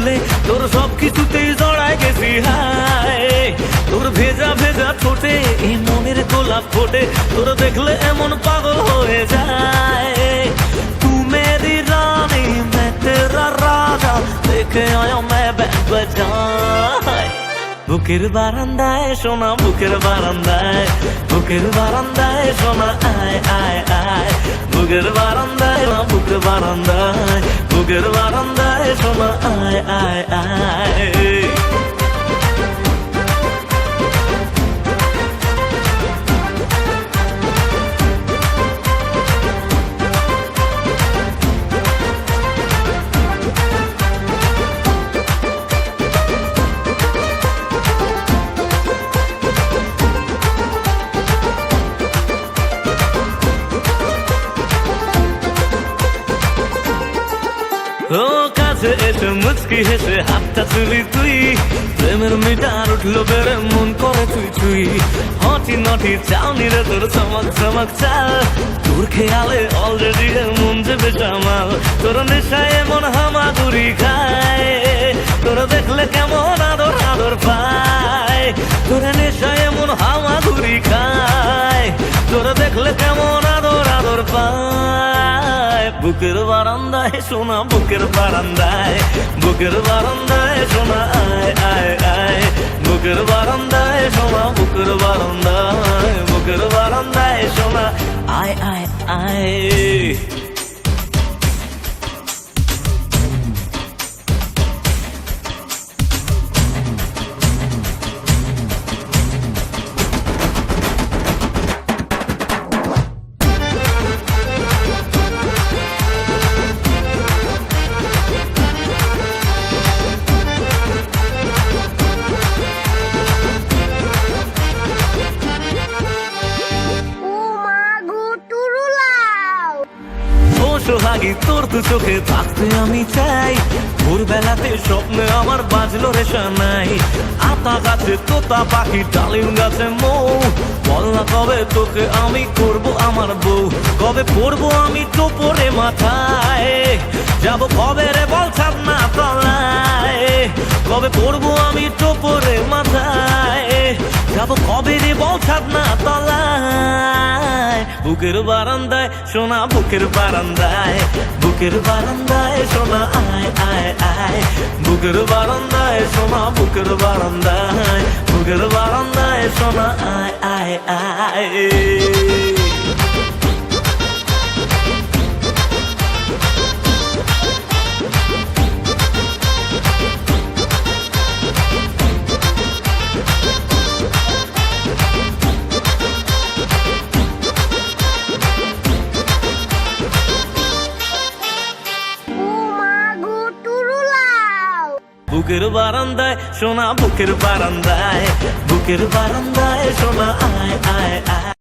ভুলে তোর সব কিছুতেই জড়ায় গেছি হায়। তোর ভেজা ভেজা ঠোঁটে এই মনের গোলাপ ফোটে, তোর দেখলে এমন পাগল হয়ে যায়। তু মেরি রানী मैं तेरा রাজা, দেখে আয়া मैं बैंड बजाए। বুকের বারান্দায় সোনা, বুকের বারান্দায়, বুকের বারান্দায় সোনা আয় আয় আয়। বুকের বারান্দায় না, বুকের বারান্দায়, বুকের বারান্দায় সোনা আয় আয় আয়। ও কাছে এসে মুচকি হেসে হাতটা তুলি তুই, প্রেমের মিটার উঠলো বেড়ে মন করে তুই তুই। হটি নটি চাউনি রে তোর চমক চমক চাল, তোর খেয়ালে অলরেডি মন যে বেসামাল। তোর নেশায় এমন হামাগুড়ি খায়, তোর দেখলে কেমন আদর আদর পায়। তোর নেশায় এমন হামাগুড়ি খায়, তোর দেখলে কেমন আদর আদর পায়। বুকের বারান্দায় সোনা, বুকের বারান্দায়, বুকের বারান্দায় সোনা আয় আয় আয়। বুকের বারান্দায় সোনা, বুকের বারান্দায়, বুকের বারান্দায় সোনা আয় আয় আয়। সোহাগী তোর দু চোখে থাকতে আমি চাই, ভোরবেলাতে স্বপ্নে আমার বাজলো রে সানাই। আতা গাছে তোতা পাখি, ডালিম গাছে মৌ, বল না কবে তোকে আমি করবো আমার বউ। কবে পড়বো আমি টোপরে মাথায়, যাবো কবে রে বল ছাদ না তলায়। কবে পড়বো আমি টোপরে মাথায়, যাবো কবে রে বল ছাদ না তলায়। বুকের বারান্দায় সোনা, বুকের বারান্দায়, বুকের বারান্দায় সোনা আয় আয় আয়। বুকের বারান্দায় সোনা, বুকের বারান্দায়, বুকের বারান্দায় সোনা আয় আয় আয়। বুকের বারান্দায় সোনা, বুকের বারান্দায়, বুকের বারান্দায় সোনা আয় আয় আয়।